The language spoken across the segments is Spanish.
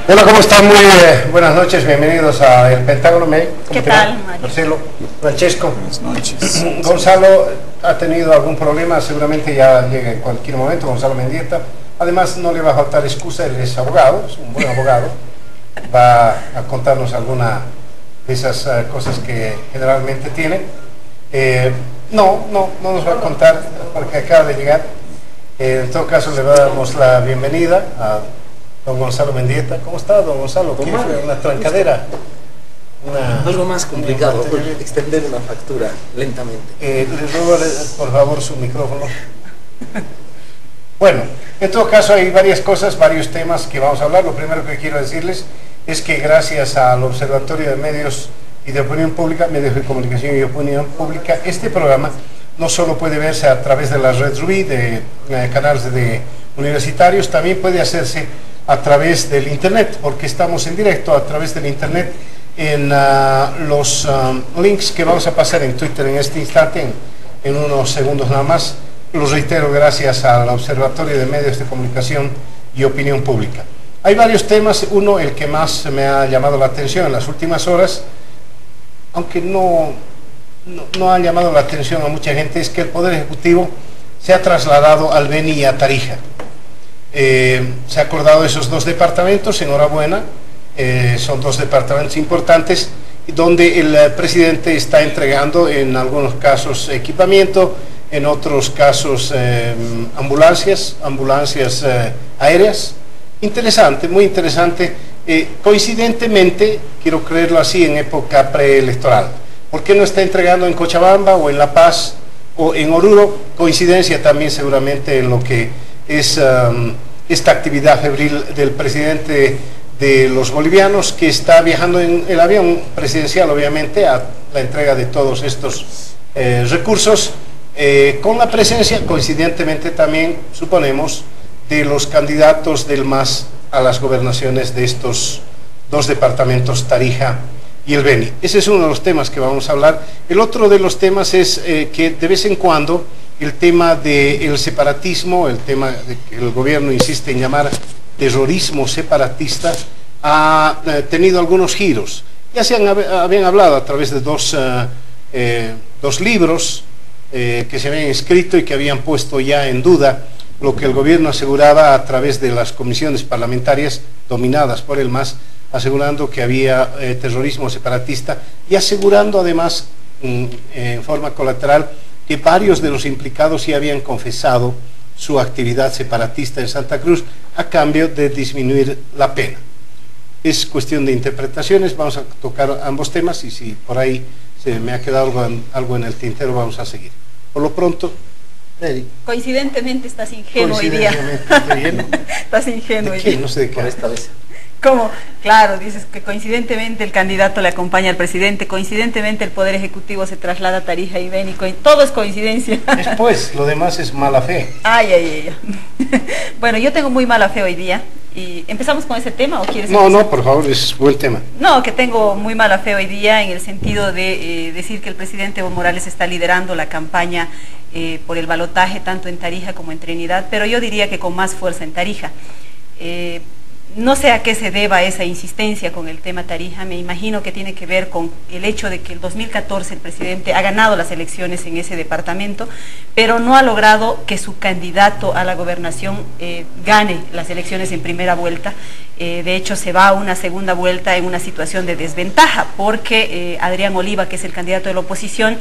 Hola, ¿cómo están? Muy buenas noches, bienvenidos a El Pentágono. ¿Qué tal, Mario? Marcelo, Francesco. Buenas noches. Gonzalo ha tenido algún problema, seguramente ya llega en cualquier momento, Gonzalo Mendieta. Además, no le va a faltar excusa, él es abogado, es un buen abogado. Va a contarnos alguna de esas cosas que generalmente tiene. No nos va a contar porque acaba de llegar. En todo caso, le damos la bienvenida a don Gonzalo Mendieta. ¿Cómo está, don Gonzalo? ¿Qué fue? ¿Una trancadera? Algo más complicado, extender una factura lentamente. Le ruego, por favor, su micrófono. Bueno, en todo caso hay varias cosas, varios temas que vamos a hablar. Lo primero que quiero decirles es que gracias al Observatorio de Medios y de Opinión Pública, Medios de Comunicación y Opinión Pública, este programa no solo puede verse a través de la red Rubí, de canales de universitarios, también puede hacerse a través del internet, porque estamos en directo a través del internet en los links que vamos a pasar en Twitter en este instante, en unos segundos nada más. Los reitero, gracias al Observatorio de Medios de Comunicación y Opinión Pública. Hay varios temas. Uno, el que más me ha llamado la atención en las últimas horas, aunque no ha llamado la atención a mucha gente, es que el Poder Ejecutivo se ha trasladado al Beni y a Tarija. Se ha acordado esos dos departamentos, enhorabuena, son dos departamentos importantes, donde el presidente está entregando en algunos casos equipamiento, en otros casos ambulancias aéreas. Interesante, muy interesante, coincidentemente, quiero creerlo así, en época preelectoral. ¿Por qué no está entregando en Cochabamba o en La Paz o en Oruro? Coincidencia también seguramente en lo que es esta actividad febril del presidente de los bolivianos, que está viajando en el avión presidencial, obviamente, a la entrega de todos estos recursos, con la presencia, coincidentemente también, suponemos, de los candidatos del MAS a las gobernaciones de estos dos departamentos, Tarija y el Beni. Ese es uno de los temas que vamos a hablar. El otro de los temas es que de vez en cuando el tema del separatismo, el tema de que el gobierno insiste en llamar terrorismo separatista, ha tenido algunos giros. Ya habían hablado a través de dos libros que se habían escrito y que habían puesto ya en duda lo que el gobierno aseguraba a través de las comisiones parlamentarias dominadas por el MAS, asegurando que había terrorismo separatista y asegurando además en forma colateral que varios de los implicados ya habían confesado su actividad separatista en Santa Cruz a cambio de disminuir la pena. Es cuestión de interpretaciones, vamos a tocar ambos temas y si por ahí se me ha quedado algo en el tintero, vamos a seguir. Por lo pronto, Eric. Coincidentemente estás ingenuo hoy día. Estás ingenuo hoy día. No sé de qué. Por esta vez. ¿Cómo? Claro, dices que coincidentemente el candidato le acompaña al presidente, coincidentemente el Poder Ejecutivo se traslada a Tarija y Beni, todo es coincidencia. Después, lo demás es mala fe. Ay. Bueno, yo tengo muy mala fe hoy día. ¿Y empezamos con ese tema o quieres empezar? No, por favor, es buen tema. No, que tengo muy mala fe hoy día en el sentido de decir que el presidente Evo Morales está liderando la campaña por el balotaje tanto en Tarija como en Trinidad, pero yo diría que con más fuerza en Tarija. No sé a qué se deba esa insistencia con el tema Tarija, me imagino que tiene que ver con el hecho de que en 2014 el presidente ha ganado las elecciones en ese departamento, pero no ha logrado que su candidato a la gobernación gane las elecciones en primera vuelta. De hecho, se va a una segunda vuelta en una situación de desventaja, porque Adrián Oliva, que es el candidato de la oposición,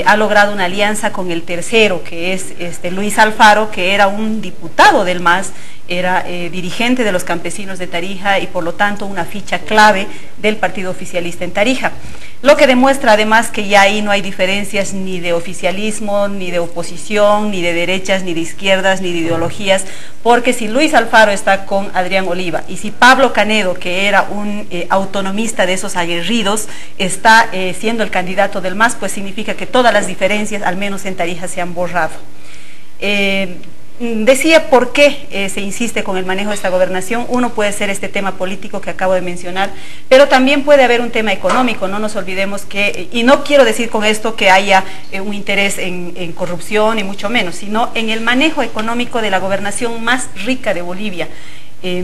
ha logrado una alianza con el tercero, que es Luis Alfaro, que era un diputado del MAS, era dirigente de los campesinos de Tarija y por lo tanto una ficha clave del partido oficialista en Tarija. Lo que demuestra además que ya ahí no hay diferencias ni de oficialismo, ni de oposición, ni de derechas, ni de izquierdas, ni de ideologías, porque si Luis Alfaro está con Adrián Oliva y si Pablo Canedo, que era un autonomista de esos aguerridos, está siendo el candidato del MAS, pues significa que todas las diferencias, al menos en Tarija, se han borrado. Decía por qué se insiste con el manejo de esta gobernación. Uno puede ser este tema político que acabo de mencionar, pero también puede haber un tema económico. No nos olvidemos que, y no quiero decir con esto que haya un interés en corrupción, y mucho menos, sino en el manejo económico de la gobernación más rica de Bolivia.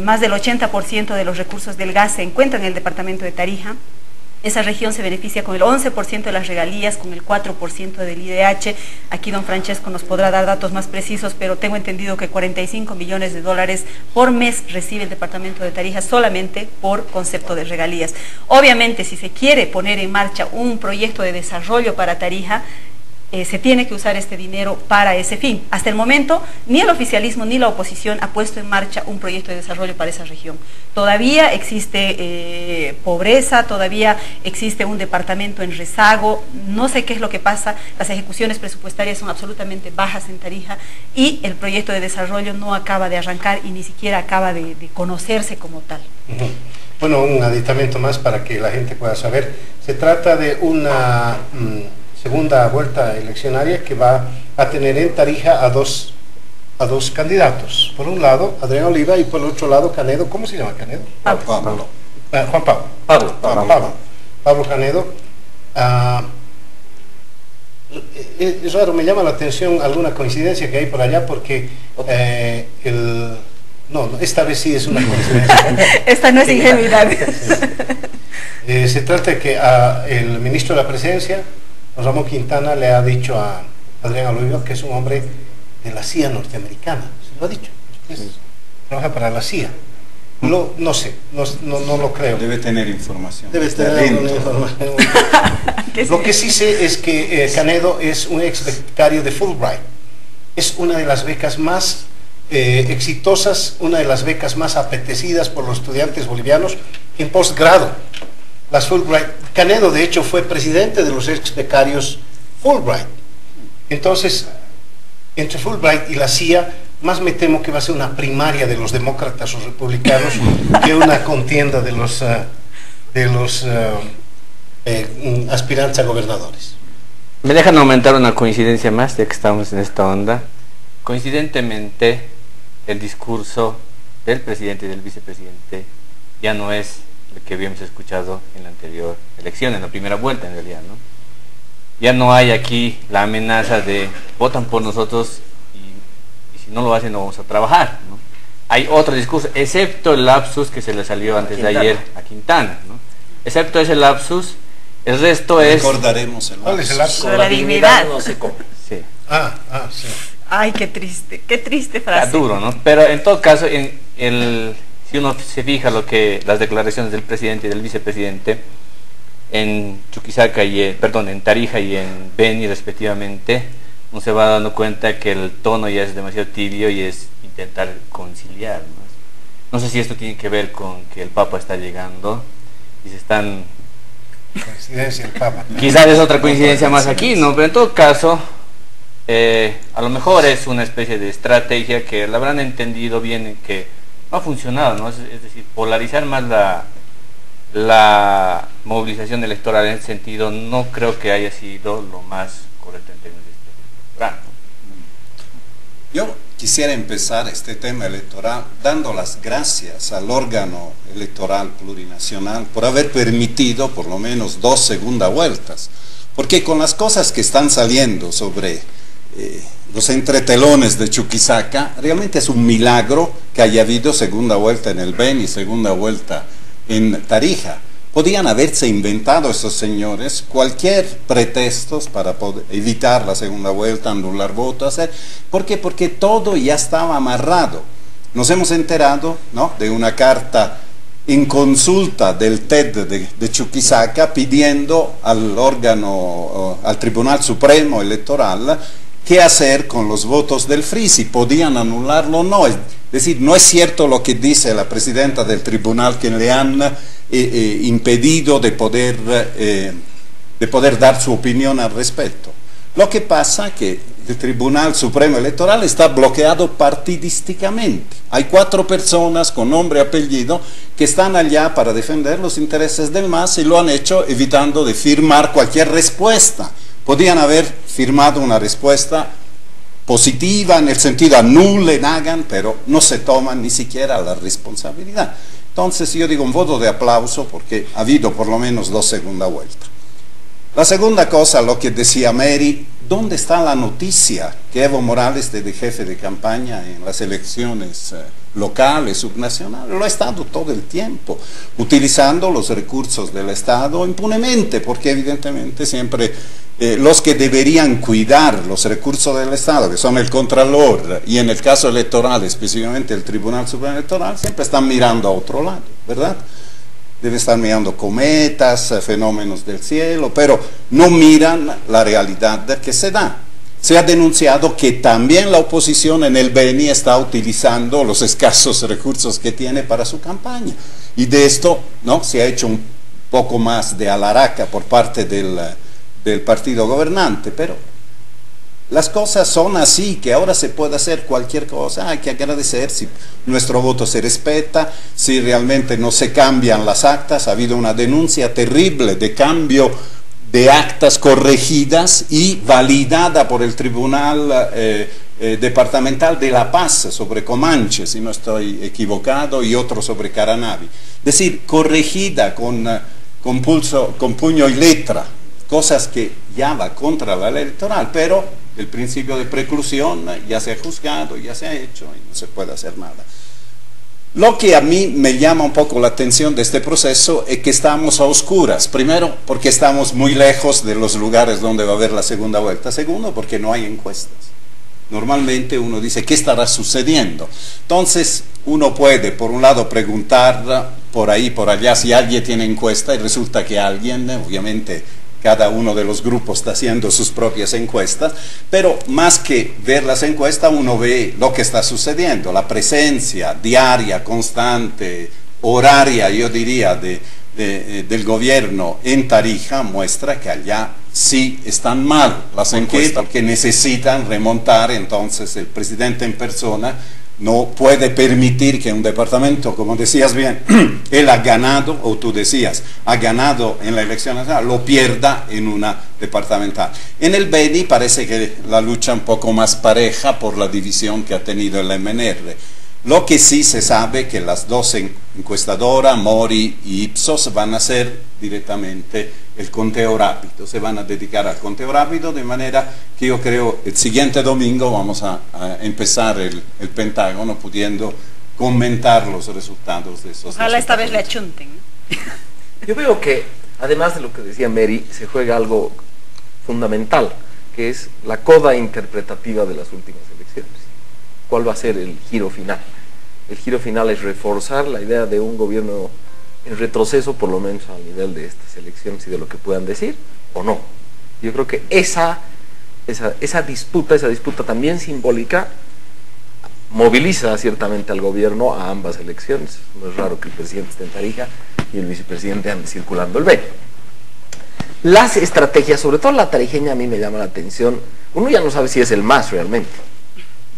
más del 80% de los recursos del gas se encuentran en el departamento de Tarija. Esa región se beneficia con el 11% de las regalías, con el 4% del IDH. Aquí don Francesco nos podrá dar datos más precisos, pero tengo entendido que 45 millones de dólares por mes recibe el departamento de Tarija solamente por concepto de regalías. Obviamente, si se quiere poner en marcha un proyecto de desarrollo para Tarija, se tiene que usar este dinero para ese fin. Hasta el momento, ni el oficialismo ni la oposición ha puesto en marcha un proyecto de desarrollo para esa región. Todavía existe pobreza, todavía existe un departamento en rezago, no sé qué es lo que pasa, las ejecuciones presupuestarias son absolutamente bajas en Tarija y el proyecto de desarrollo no acaba de arrancar y ni siquiera acaba de conocerse como tal. Bueno, un aditamento más para que la gente pueda saber. Se trata de una segunda vuelta eleccionaria que va a tener en Tarija a dos candidatos. Por un lado, Adrián Oliva, y por el otro lado, Canedo. ¿Cómo se llama Canedo? Pablo. Juan Pablo. Pablo Canedo. Es raro, me llama la atención alguna coincidencia que hay por allá, porque no, esta vez sí es una coincidencia. Esta no es ingenuidad. Se trata de que el ministro de la Presidencia, Ramón Quintana, le ha dicho a Adrián Oliva que es un hombre de la CIA norteamericana. Se lo ha dicho. Trabaja para la CIA. No sé, no lo creo. Debe tener información. Debe tener una información. Lo que sí sé es que Canedo es un ex becario de Fulbright. Es una de las becas más exitosas, una de las becas más apetecidas por los estudiantes bolivianos en posgrado. Las Fulbright. Canedo, de hecho, fue presidente de los ex becarios Fulbright. Entonces, entre Fulbright y la CIA, más me temo que va a ser una primaria de los demócratas o republicanos que una contienda de los aspirantes a gobernadores. Me dejan aumentar una coincidencia más, ya que estamos en esta onda. Coincidentemente, el discurso del presidente y del vicepresidente ya no es el que habíamos escuchado en la anterior elección, en la primera vuelta en realidad, ¿no? Ya no hay aquí la amenaza de votan por nosotros y si no lo hacen no vamos a trabajar, ¿no? Hay otro discurso, excepto el lapsus que se le salió antes de ayer a Quintana, ¿no? Excepto ese lapsus, el resto es... Recordaremos el lapsus. ¿Cuál es el lapsus? La dignidad. No se come. Sí. Sí. Ay, qué triste frase. Está duro, ¿no? Pero en todo caso, si uno se fija las declaraciones del presidente y del vicepresidente en Chuquisaca en Tarija y en Beni respectivamente, uno se va dando cuenta que el tono ya es demasiado tibio y es intentar conciliar, ¿no? No sé si esto tiene que ver con que el Papa está llegando y se están... Coincidencia el Papa. Quizás es otra coincidencia más aquí, ¿no? Pero en todo caso, a lo mejor es una especie de estrategia que la habrán entendido bien, que no ha funcionado, ¿no? Es decir, polarizar más la movilización electoral en ese sentido no creo que haya sido lo más correcto en términos de electoral. Yo quisiera empezar este tema electoral dando las gracias al órgano electoral plurinacional por haber permitido por lo menos 2 segundas vueltas, porque con las cosas que están saliendo sobre los entretelones de Chuquisaca, realmente es un milagro que haya habido segunda vuelta en el Beni y segunda vuelta en Tarija. Podían haberse inventado esos señores cualquier pretexto para poder evitar la segunda vuelta, anular votos, ¿por qué? Porque todo ya estaba amarrado. Nos hemos enterado, ¿no?, de una carta en consulta del TED de Chuquisaca pidiendo al órgano, al Tribunal Supremo Electoral, qué hacer con los votos del FRI, si podían anularlo o no. Es decir, no es cierto lo que dice la presidenta del tribunal, que le han impedido de poder dar su opinión al respecto. Lo que pasa es que el Tribunal Supremo Electoral está bloqueado partidísticamente. Hay 4 personas con nombre y apellido que están allá para defender los intereses del MAS y lo han hecho evitando de firmar cualquier respuesta. Podían haber firmado una respuesta positiva en el sentido anulen, hagan, pero no se toman ni siquiera la responsabilidad. Entonces yo digo un voto de aplauso porque ha habido por lo menos 2 segundas vueltas. La segunda cosa, lo que decía Mary, ¿dónde está la noticia que Evo Morales, de jefe de campaña en las elecciones locales, subnacionales, lo ha estado todo el tiempo, utilizando los recursos del Estado impunemente, porque evidentemente siempre los que deberían cuidar los recursos del Estado, que son el Contralor y en el caso electoral, específicamente el Tribunal Supremo Electoral, siempre están mirando a otro lado, ¿verdad? Deben estar mirando cometas, fenómenos del cielo, pero no miran la realidad que se da. Se ha denunciado que también la oposición en el Beni está utilizando los escasos recursos que tiene para su campaña. Y de esto, ¿no?, se ha hecho un poco más de alaraca por parte del partido gobernante, pero las cosas son así, que ahora se puede hacer cualquier cosa. Hay que agradecer si nuestro voto se respeta, si realmente no se cambian las actas. Ha habido una denuncia terrible de cambio de actas corregidas y validada por el Tribunal Departamental de La Paz sobre Comanche, si no estoy equivocado, y otro sobre Caranavi. Es decir, corregida con puño y letra, cosas que ya va contra la ley electoral, pero el principio de preclusión ya se ha juzgado, ya se ha hecho y no se puede hacer nada. Lo que a mí me llama un poco la atención de este proceso es que estamos a oscuras. Primero, porque estamos muy lejos de los lugares donde va a haber la segunda vuelta. Segundo, porque no hay encuestas. Normalmente uno dice, ¿qué estará sucediendo? Entonces, uno puede, por un lado, preguntar por ahí, por allá, si alguien tiene encuesta, y resulta que alguien, obviamente, cada uno de los grupos está haciendo sus propias encuestas, pero más que ver las encuestas, uno ve lo que está sucediendo, la presencia diaria, constante, horaria, yo diría, del gobierno en Tarija muestra que allá sí están mal las encuestas, que necesitan remontar. Entonces el presidente en persona no puede permitir que un departamento, como decías bien, él ha ganado, o tú decías, ha ganado en la elección nacional, lo pierda en una departamental. En el Beni parece que la lucha un poco más pareja por la división que ha tenido el MNR. Lo que sí se sabe que las dos encuestadoras, Mori y Ipsos, van a hacer directamente el conteo rápido, se van a dedicar al conteo rápido, de manera que yo creo el siguiente domingo vamos a empezar el Pentágono pudiendo comentar los resultados de esos. Ojalá esta vez le achunten. Yo veo que, además de lo que decía Mary, se juega algo fundamental, que es la coda interpretativa de las últimas elecciones. ¿Cuál va a ser el giro final? El giro final es reforzar la idea de un gobierno en retroceso, por lo menos a nivel de estas elecciones y de lo que puedan decir, o no. Yo creo que esa disputa también simbólica moviliza ciertamente al gobierno a ambas elecciones. No es raro que el presidente esté en Tarija y el vicepresidente ande circulando el Beni. Las estrategias, sobre todo la tarijeña, a mí me llama la atención. Uno ya no sabe si es el MAS realmente.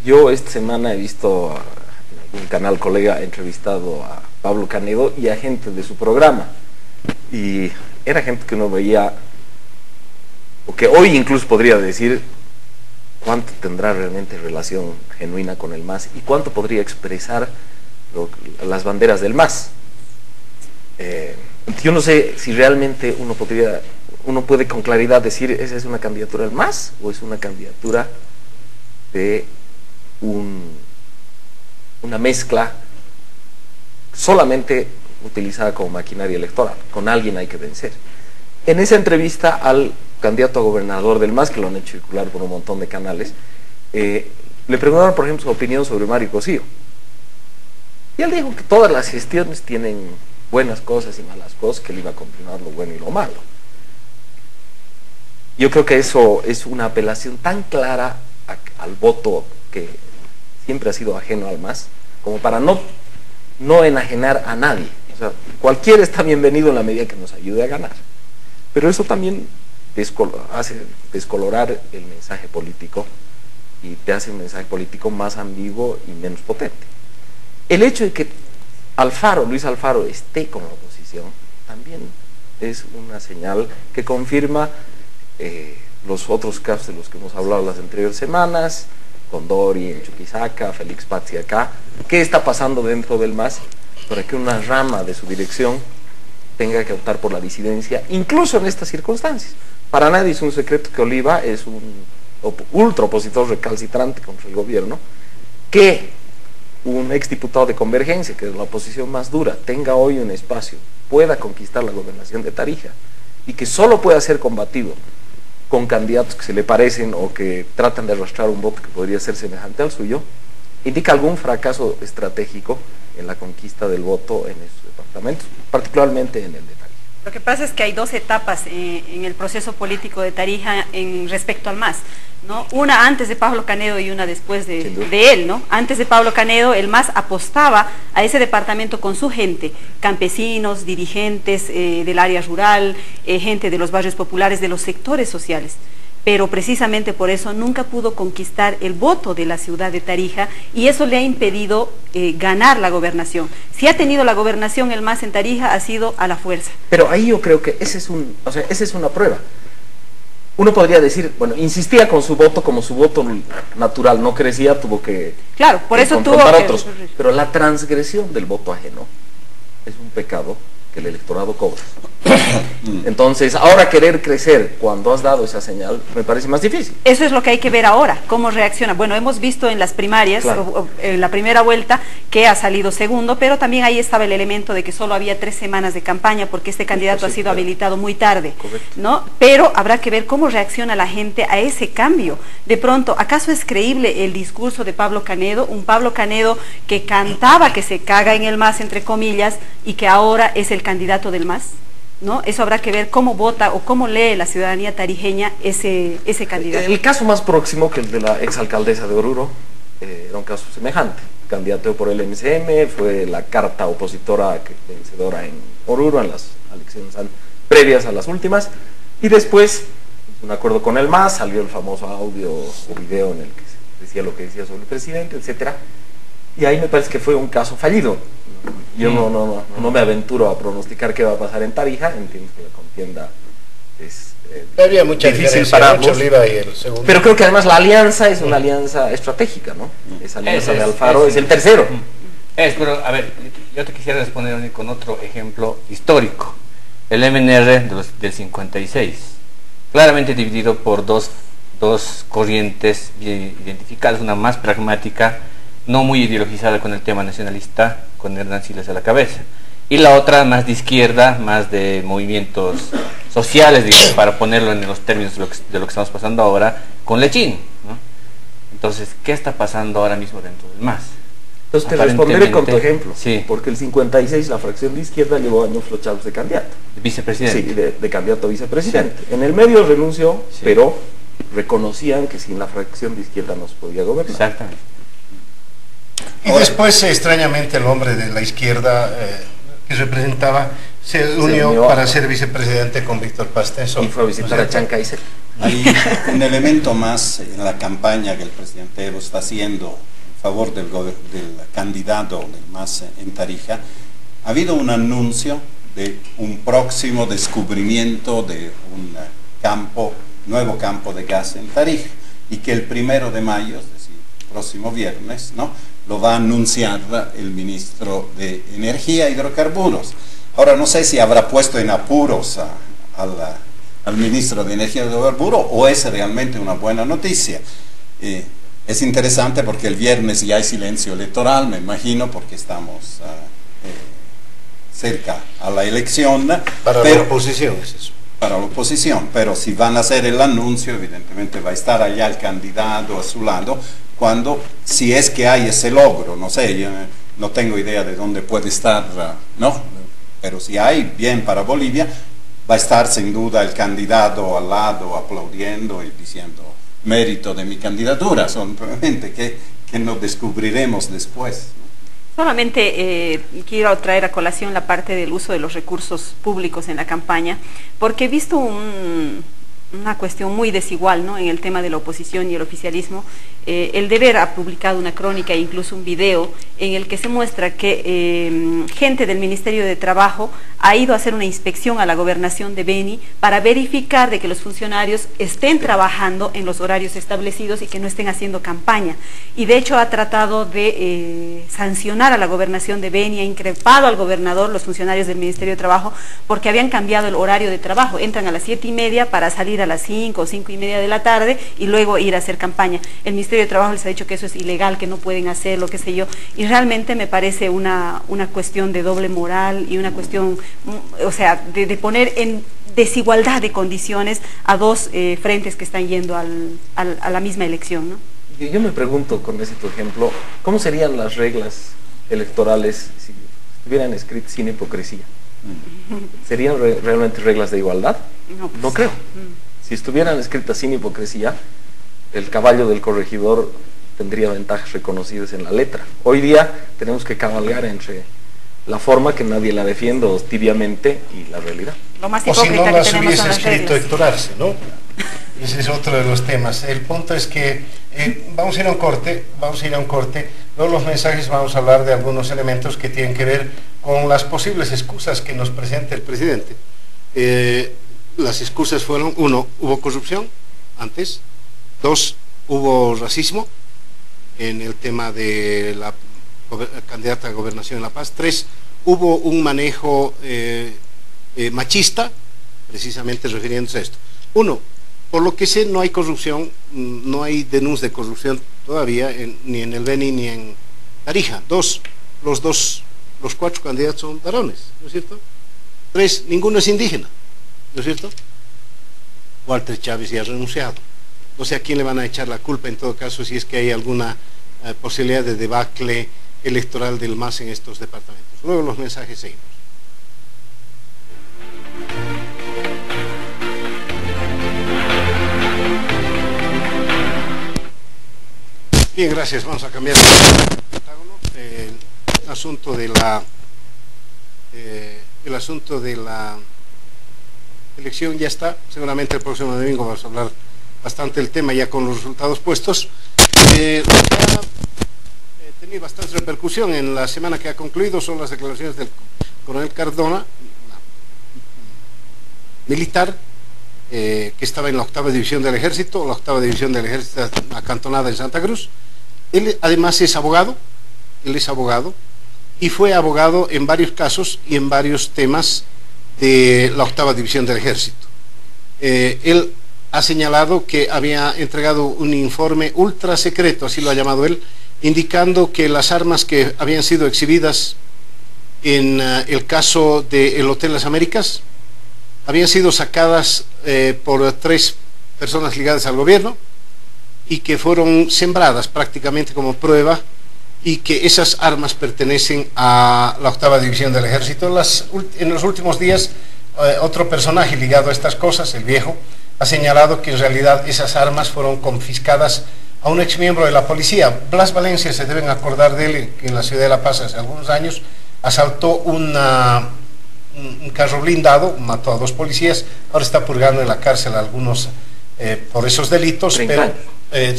Yo esta semana he visto en algún canal colega entrevistado a Pablo Canedo y a gente de su programa, y era gente que uno veía, o que hoy incluso podría decir cuánto tendrá realmente relación genuina con el MAS y cuánto podría expresar las banderas del MAS. Yo no sé si realmente uno puede con claridad decir esa es una candidatura del MAS o es una candidatura de una mezcla solamente utilizada como maquinaria electoral. Con alguien hay que vencer. En esa entrevista al candidato a gobernador del MAS, que lo han hecho circular por un montón de canales, le preguntaron, por ejemplo, su opinión sobre Mario Cosío. Y él dijo que todas las gestiones tienen buenas cosas y malas cosas, que él iba a continuar lo bueno y lo malo. Yo creo que eso es una apelación tan clara al voto que siempre ha sido ajeno al MAS, como para no enajenar a nadie. O sea, cualquiera está bienvenido en la medida que nos ayude a ganar. Pero eso también hace descolorar el mensaje político y te hace un mensaje político más ambiguo y menos potente. El hecho de que Luis Alfaro esté con la oposición también es una señal que confirma los otros casos de los que hemos hablado las anteriores semanas, Condori en Chuquisaca, Félix Pazzi acá. ¿Qué está pasando dentro del MAS para que una rama de su dirección tenga que optar por la disidencia, incluso en estas circunstancias? para nadie es un secreto que Oliva es un ultra opositor recalcitrante contra el gobierno, que un exdiputado de Convergencia, que es la oposición más dura, tenga hoy un espacio, pueda conquistar la gobernación de Tarija, y que solo pueda ser combatido con candidatos que se le parecen o que tratan de arrastrar un voto que podría ser semejante al suyo, indica algún fracaso estratégico en la conquista del voto en esos departamentos, particularmente en el de Tarija. Lo que pasa es que hay dos etapas en el proceso político de Tarija respecto al MAS, ¿no? Una antes de Pablo Canedo y una después de él, ¿no? Antes de Pablo Canedo, el MAS apostaba a ese departamento con su gente, campesinos, dirigentes del área rural, gente de los barrios populares, de los sectores sociales. Pero precisamente por eso nunca pudo conquistar el voto de la ciudad de Tarija y eso le ha impedido ganar la gobernación. Si ha tenido la gobernación el MAS en Tarija, ha sido a la fuerza. Pero ahí yo creo que esa es una prueba. Uno podría decir, bueno, insistía con su voto como su voto natural, no crecía, tuvo que claro, por eso tuvo confrontar que... a otros. Pero la transgresión del voto ajeno es un pecado que el electorado cobra. Entonces, ahora querer crecer cuando has dado esa señal me parece más difícil. Eso es lo que hay que ver ahora, cómo reacciona. Bueno, hemos visto en las primarias, claro, en la primera vuelta, que ha salido segundo, pero también ahí estaba el elemento de que solo había 3 semanas de campaña, porque este candidato ha sido habilitado muy tarde, ¿no? Pero habrá que ver cómo reacciona la gente a ese cambio. De pronto, ¿acaso es creíble el discurso de Pablo Canedo? Un Pablo Canedo que cantaba que se caga en el MAS, entre comillas, y que ahora es el candidato del MAS, ¿no? Eso habrá que ver cómo vota o cómo lee la ciudadanía tarijeña ese candidato. El caso más próximo que el de la exalcaldesa de Oruro era un caso semejante. Candidato por el MCM, fue la carta opositora vencedora en Oruro en las elecciones previas a las últimas, y después, un acuerdo con el MAS, salió el famoso audio o video en el que se decía lo que decía sobre el presidente, etcétera. Y ahí me parece que fue un caso fallido. Yo no me aventuro a pronosticar qué va a pasar en Tarija, entiendo que la contienda es había mucha difícil para ambos, Oliva y el segundo. pero creo que además la alianza es una alianza estratégica, ¿no? Esa alianza de Alfaro es el tercero. Pero a ver, yo te quisiera responder con otro ejemplo histórico. El MNR del 56, claramente dividido por dos corrientes bien identificadas, una más pragmática, no muy ideologizada con el tema nacionalista, con Hernán Siles a la cabeza, y la otra más de izquierda, más de movimientos sociales, digamos, para ponerlo en los términos de lo que estamos pasando ahora, con Lechín, ¿no? Entonces, ¿qué está pasando ahora mismo dentro del MAS? Entonces te responderé con tu ejemplo, sí, porque el 56 la fracción de izquierda llevó años flochados de candidato. ¿De vicepresidente? Sí, de candidato a vicepresidente. Sí. En el medio renunció, sí, pero reconocían que sin la fracción de izquierda no se podía gobernar. Exactamente. Y después, extrañamente, el hombre de la izquierda que representaba se unió para ser vicepresidente con Víctor Pastenso. Y fue a visitar a Chancaycel. Hay un elemento más en la campaña que el presidente Evo está haciendo en favor del candidato del MAS en Tarija. Ha habido un anuncio de un próximo descubrimiento de un nuevo campo de gas en Tarija, y que el 1 de mayo, es decir, próximo viernes, ¿no?, lo va a anunciar el ministro de Energía y Hidrocarburos. Ahora, no sé si habrá puesto en apuros al ministro de Energía y Hidrocarburos o es realmente una buena noticia. Es interesante porque el viernes ya hay silencio electoral, me imagino, porque estamos cerca a la elección. Para la oposición es eso. Para la oposición, pero si van a hacer el anuncio, evidentemente va a estar allá el candidato a su lado, si es que hay ese logro, no sé, yo no tengo idea de dónde puede estar, ¿no? Pero si hay, bien para Bolivia, va a estar sin duda el candidato al lado aplaudiendo y diciendo mérito de mi candidatura, son probablemente que nos descubriremos después, ¿no? Solamente quiero traer a colación la parte del uso de los recursos públicos en la campaña, porque he visto una cuestión muy desigual, ¿no?, en el tema de la oposición y el oficialismo. El Deber ha publicado una crónica e incluso un video en el que se muestra que gente del Ministerio de Trabajo ha ido a hacer una inspección a la gobernación de Beni para verificar de que los funcionarios estén trabajando en los horarios establecidos y que no estén haciendo campaña. Y de hecho ha tratado de sancionar a la gobernación de Beni, ha increpado al gobernador, los funcionarios del Ministerio de Trabajo, porque habían cambiado el horario de trabajo. Entran a las 7:30 para salir a las 5 o 5:30 de la tarde y luego ir a hacer campaña. El Ministerio de Trabajo les ha dicho que eso es ilegal, que no pueden hacerlo, qué sé yo, y realmente me parece una cuestión de doble moral y una cuestión, o sea, de poner en desigualdad de condiciones a dos frentes que están yendo a la misma elección, ¿no? Yo me pregunto, con ese tu ejemplo, ¿cómo serían las reglas electorales si estuvieran escritas sin hipocresía? ¿Serían realmente reglas de igualdad? No, pues, no creo. Si estuvieran escritas sin hipocresía, el caballo del corregidor tendría ventajas reconocidas en la letra. Hoy día tenemos que cabalgar entre la forma, que nadie la defiende tibiamente, y la realidad. Lo más O si hipócrita no que las tenemos hubiese son las escrito reglas. Héctor Arce, ¿no? Ese es otro de los temas. El punto es que vamos a ir a un corte, luego los mensajes vamos a hablar de algunos elementos que tienen que ver con las posibles excusas que nos presenta el presidente. Las excusas fueron: 1, hubo corrupción antes; 2, hubo racismo en el tema de la candidata a gobernación en La Paz; 3, hubo un manejo machista, precisamente refiriéndose a esto. 1, por lo que sé, no hay corrupción, no hay denuncia de corrupción todavía, ni en el Beni ni en Tarija. 2, los 4 candidatos son varones, ¿no es cierto? 3, ninguno es indígena, ¿no es cierto? Walter Chávez ya ha renunciado. No sé a quién le van a echar la culpa en todo caso, si es que hay alguna posibilidad de debacle electoral del MAS en estos departamentos. Luego los mensajes seguimos. Bien, gracias. Vamos a cambiar el asunto de la elección ya está. Seguramente el próximo domingo vamos a hablar bastante del tema, ya con los resultados puestos. Ha tenido bastante repercusión en la semana que ha concluido son las declaraciones del coronel Cardona, militar, que estaba en la 8ª División del Ejército, la 8ª División del Ejército acantonada en Santa Cruz. Él además es abogado, y fue abogado en varios casos y en varios temas de la 8ª División del Ejército. Él ha señalado que había entregado un informe ultra secreto, así lo ha llamado él, indicando que las armas que habían sido exhibidas en el caso del Hotel Las Américas habían sido sacadas por 3 personas ligadas al gobierno y que fueron sembradas prácticamente como prueba, y que esas armas pertenecen a la 8ª División del Ejército. En los últimos días, otro personaje ligado a estas cosas, el Viejo, ha señalado que en realidad esas armas fueron confiscadas a un exmiembro de la policía. Blas Valencia, se deben acordar de él, que en la ciudad de La Paz hace algunos años asaltó un carro blindado, mató a 2 policías, ahora está purgando en la cárcel a algunos por esos delitos. 30 años.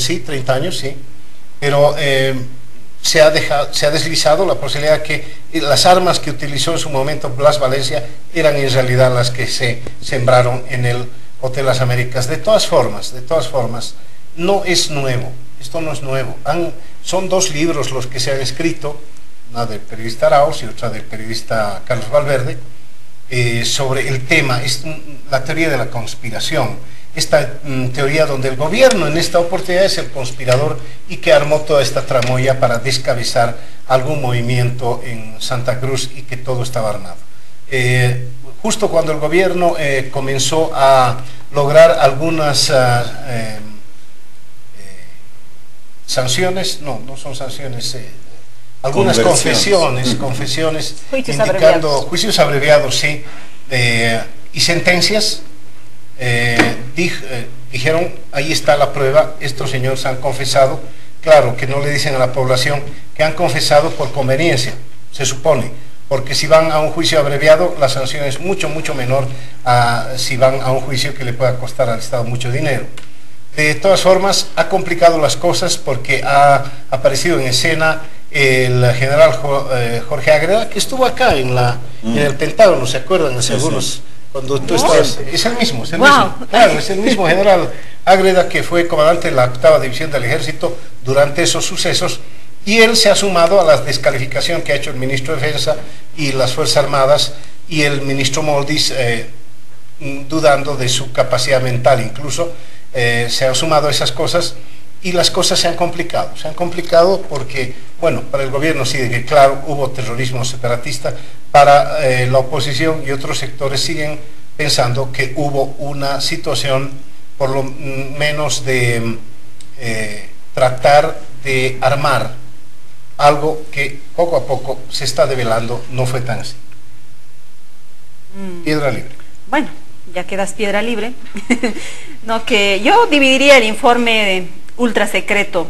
Sí, 30 años, sí. Pero se ha deslizado la posibilidad de que las armas que utilizó en su momento Blas Valencia eran en realidad las que se sembraron en el Hotel Las Américas. De todas formas, no es nuevo, esto no es nuevo. Son 2 libros los que se han escrito, una del periodista Arauz y otra del periodista Carlos Valverde, sobre el tema, es la teoría de la conspiración. Esta teoría donde el gobierno en esta oportunidad es el conspirador y que armó toda esta tramoya para descabezar algún movimiento en Santa Cruz y que todo estaba armado. Justo cuando el gobierno comenzó a lograr algunas sanciones, no son sanciones, algunas confesiones Juicios indicando abreviados. Juicios abreviados, sí, y sentencias. Dijeron, ahí está la prueba, estos señores han confesado. Claro que no le dicen a la población que han confesado por conveniencia, se supone, porque si van a un juicio abreviado la sanción es mucho menor a si van a un juicio que le pueda costar al Estado mucho dinero. De todas formas, ha complicado las cosas porque ha aparecido en escena el general Jorge Ágreda, que estuvo acá en el Pentágono, ¿se acuerdan? Hace algunos... Cuando tú estabas, es el mismo, claro, es el mismo general Ágreda, que fue comandante de la 8ª División del Ejército durante esos sucesos, y él se ha sumado a la descalificación que ha hecho el ministro de Defensa y las Fuerzas Armadas y el ministro Moldis, dudando de su capacidad mental. Incluso se han sumado esas cosas y las cosas se han complicado. Se han complicado porque, bueno, para el gobierno sí, de que claro, hubo terrorismo separatista, para la oposición y otros sectores siguen pensando que hubo una situación por lo menos de tratar de armar algo que poco a poco se está develando, no fue tan así. Piedra libre. Bueno, ya quedas piedra libre. No, que yo dividiría el informe ultra secreto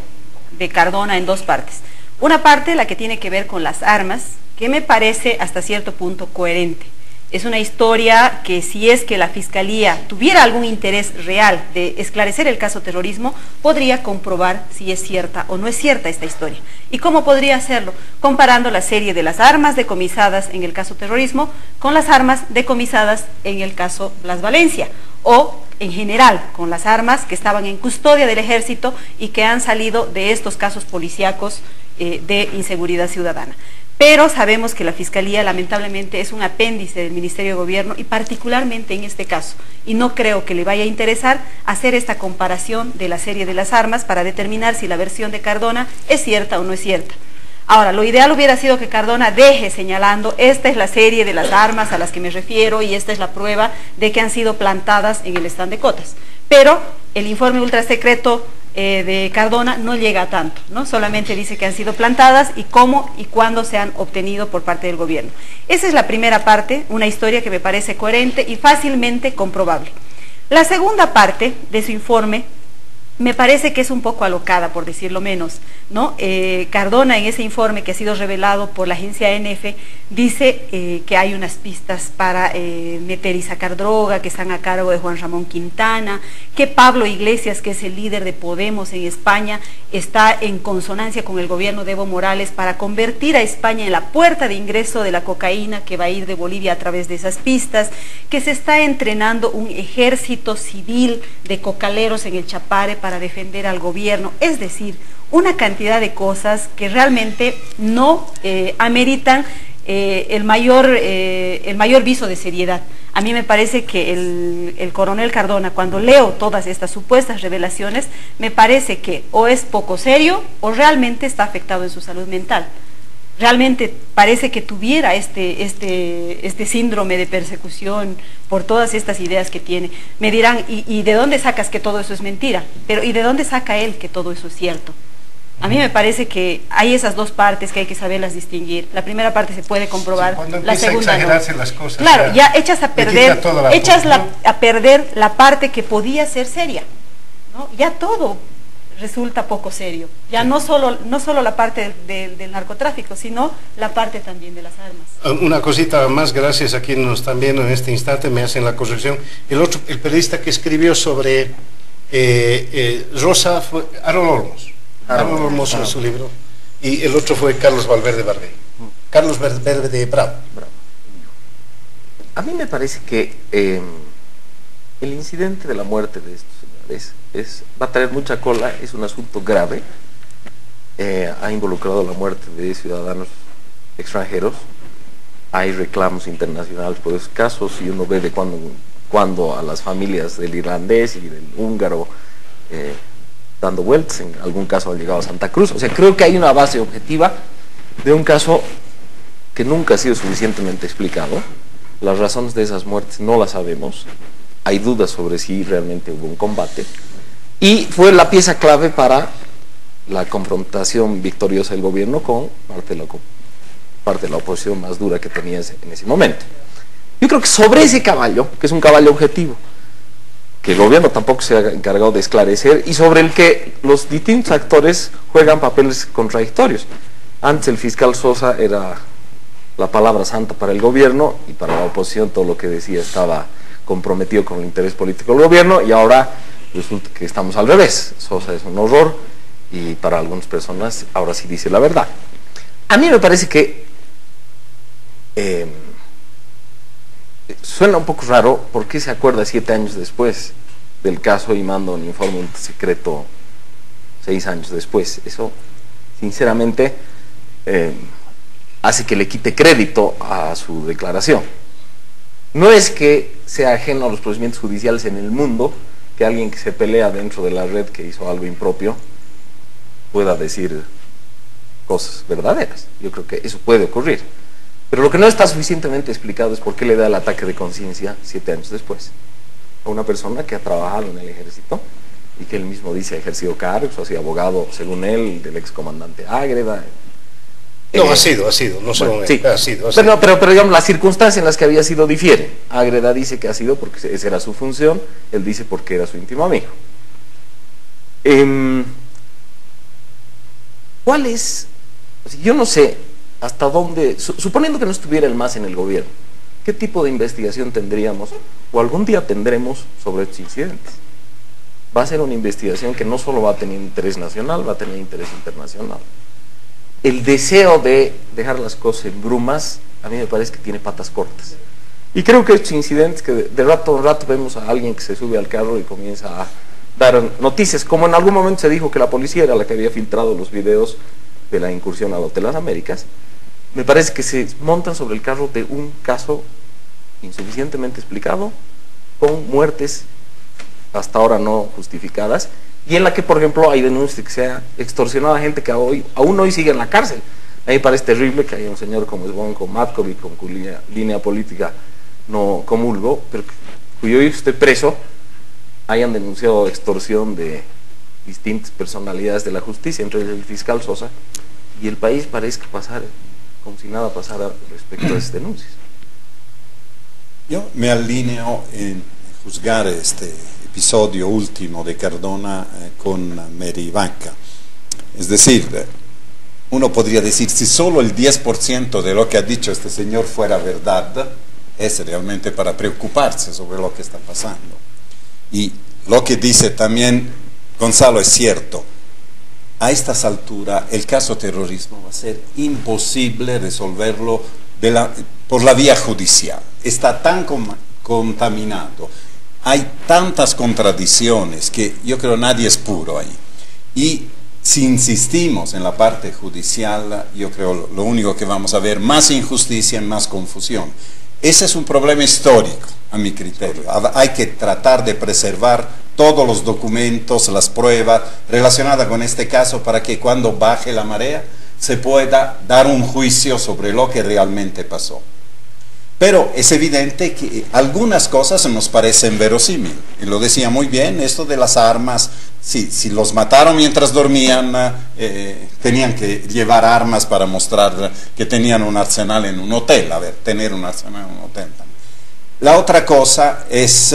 de Cardona en dos partes. Una parte, la que tiene que ver con las armas, que me parece hasta cierto punto coherente. Es una historia que, si es que la Fiscalía tuviera algún interés real de esclarecer el caso terrorismo, podría comprobar si es cierta o no es cierta esta historia. ¿Y cómo podría hacerlo? Comparando la serie de las armas decomisadas en el caso terrorismo con las armas decomisadas en el caso Blas Valencia, o en general con las armas que estaban en custodia del ejército y que han salido de estos casos policíacos de inseguridad ciudadana. Pero sabemos que la Fiscalía lamentablemente es un apéndice del Ministerio de Gobierno y particularmente en este caso. Y no creo que le vaya a interesar hacer esta comparación de la serie de las armas para determinar si la versión de Cardona es cierta o no es cierta. Ahora, lo ideal hubiera sido que Cardona deje señalando, esta es la serie de las armas a las que me refiero y esta es la prueba de que han sido plantadas en el stand de Cotas. Pero el informe ultrasecreto de Cardona no llega a tanto, ¿no? Solamente dice que han sido plantadas y cómo y cuándo se han obtenido por parte del gobierno. Esa es la primera parte, una historia que me parece coherente y fácilmente comprobable. La segunda parte de su informe me parece que es un poco alocada, por decirlo menos, ¿no? Cardona, en ese informe que ha sido revelado por la agencia ANF, dice que hay unas pistas para meter y sacar droga, que están a cargo de Juan Ramón Quintana, que Pablo Iglesias, que es el líder de Podemos en España, está en consonancia con el gobierno de Evo Morales para convertir a España en la puerta de ingreso de la cocaína que va a ir de Bolivia a través de esas pistas, que se está entrenando un ejército civil de cocaleros en el Chapare para defender al gobierno, es decir, una cantidad de cosas que realmente no ameritan el mayor viso de seriedad. A mí me parece que el coronel Cardona, cuando leo todas estas supuestas revelaciones, me parece que o es poco serio o realmente está afectado en su salud mental. Realmente parece que tuviera este síndrome de persecución por todas estas ideas que tiene. Me dirán, ¿y de dónde sacas que todo eso es mentira? Pero ¿y de dónde saca él que todo eso es cierto? A mí me parece que hay esas dos partes que hay que saberlas distinguir. La primera parte se puede comprobar, sí, la segunda no. Las cosas, claro, ya echas a perder la parte que podía ser seria, ¿no? Ya todo resulta poco serio. Ya no solo la parte del narcotráfico, sino la parte también de las armas. Una cosita más, gracias a quienes nos están viendo en este instante, me hacen la corrección. El periodista que escribió sobre Rosa fue Harold Olmos. Harold Olmos en su libro. Y el otro fue Carlos Valverde Barbey. Carlos Valverde Bravo. A mí me parece que el incidente de la muerte de estos señores va a traer mucha cola, es un asunto grave, ha involucrado la muerte de ciudadanos extranjeros, hay reclamos internacionales por esos casos y uno ve de cuando a las familias del irlandés y del húngaro dando vueltas, en algún caso han llegado a Santa Cruz. O sea, creo que hay una base objetiva de un caso que nunca ha sido suficientemente explicado. Las razones de esas muertes no las sabemos, hay dudas sobre si realmente hubo un combate, y fue la pieza clave para la confrontación victoriosa del gobierno con parte de la oposición más dura que tenía en ese momento. Yo creo que sobre ese caballo, que es un caballo objetivo, que el gobierno tampoco se ha encargado de esclarecer y sobre el que los distintos actores juegan papeles contradictorios. Antes el fiscal Sosa era la palabra santa para el gobierno y para la oposición todo lo que decía estaba comprometido con el interés político del gobierno, y ahora resulta que estamos al revés. Sosa es un horror y para algunas personas ahora sí dice la verdad. A mí me parece que suena un poco raro. ¿Por qué se acuerda 7 años después del caso y manda un informe secreto 6 años después? Eso sinceramente hace que le quite crédito a su declaración. no es que sea ajeno a los procedimientos judiciales en el mundo que alguien que se pelea dentro de la red que hizo algo impropio pueda decir cosas verdaderas. Yo creo que eso puede ocurrir. Pero lo que no está suficientemente explicado es por qué le da el ataque de conciencia 7 años después a una persona que ha trabajado en el ejército y que él mismo dice ha ejercido cargos, ha sido abogado, según él, del excomandante Ágreda. No, ha sido, no solo bueno, sí. ha sido. Pero digamos, las circunstancias en las que había sido difieren. Ágreda dice que ha sido porque esa era su función, él dice porque era su íntimo amigo. ¿Cuál es? Yo no sé hasta dónde, suponiendo que no estuviera el MAS en el gobierno, ¿qué tipo de investigación tendríamos o algún día tendremos sobre estos incidentes? Va a ser una investigación que no solo va a tener interés nacional, va a tener interés internacional. El deseo de dejar las cosas en brumas, a mí me parece que tiene patas cortas. Y creo que estos incidentes que de rato en rato vemos a alguien que se sube al carro y comienza a dar noticias, como en algún momento se dijo que la policía era la que había filtrado los videos de la incursión al Hotel Las Américas, me parece que se montan sobre el carro de un caso insuficientemente explicado, con muertes hasta ahora no justificadas, y en la que, por ejemplo, hay denuncias de que se ha extorsionado a gente que aún hoy sigue en la cárcel. A mí me parece terrible que haya un señor como Zvonko Matković, con cuya línea política no comulgo, pero cuyo hijo esté preso, hayan denunciado extorsión de distintas personalidades de la justicia, entre ellos el fiscal Sosa, y el país parece que pasara como si nada pasara respecto a esas denuncias. Yo me alineo en juzgar este episodio último de Cardona con Mary Vaca. Es decir, uno podría decir, si solo el 10% de lo que ha dicho este señor fuera verdad, es realmente para preocuparse sobre lo que está pasando. Y lo que dice también Gonzalo es cierto. A estas alturas el caso terrorismo va a ser imposible resolverlo por la vía judicial. Está tan contaminado, hay tantas contradicciones que yo creo nadie es puro ahí. Y si insistimos en la parte judicial, yo creo lo único que vamos a ver, más injusticia y más confusión. Ese es un problema histórico, a mi criterio. Hay que tratar de preservar todos los documentos, las pruebas relacionadas con este caso para que cuando baje la marea se pueda dar un juicio sobre lo que realmente pasó. Pero es evidente que algunas cosas nos parecen verosímiles. Y lo decía muy bien, esto de las armas, si los mataron mientras dormían, tenían que llevar armas para mostrar que tenían un arsenal en un hotel. A ver, tener un arsenal en un hotel también. La otra cosa es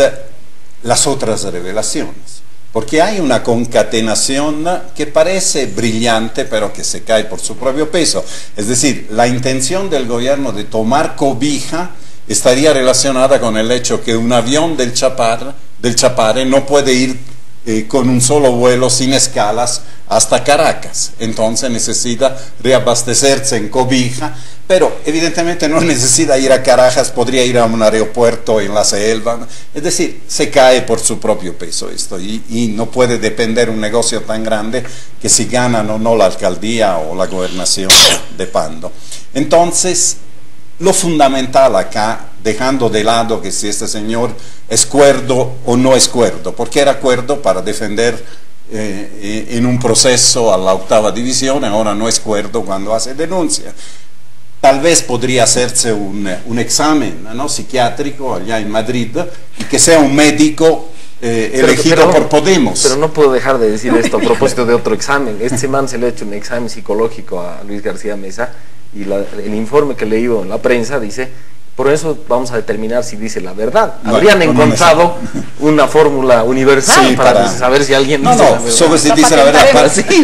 las otras revelaciones, porque hay una concatenación que parece brillante, pero que se cae por su propio peso. Es decir, la intención del gobierno de tomar cobija estaría relacionada con el hecho que un avión del Chapare no puede ir con un solo vuelo sin escalas hasta Caracas, entonces necesita reabastecerse en cobija, pero evidentemente no necesita ir a Caracas, podría ir a un aeropuerto en la selva, es decir, se cae por su propio peso esto, y no puede depender un negocio tan grande que si ganan o no la alcaldía o la gobernación de Pando. Entonces, lo fundamental acá, dejando de lado que si este señor es cuerdo o no es cuerdo, porque era cuerdo para defender en un proceso a la 8ª división, ahora no es cuerdo cuando hace denuncia. Tal vez podría hacerse un examen, ¿no?, psiquiátrico allá en Madrid, y que sea un médico elegido por Podemos. Pero no puedo dejar de decir esto a propósito de otro examen. Este man se le ha hecho un examen psicológico a Luis García Mesa, y el informe que he leído en la prensa dice, por eso vamos a determinar si dice la verdad. Habrían encontrado una fórmula universal para saber si alguien dice la verdad. Solo si dice la verdad,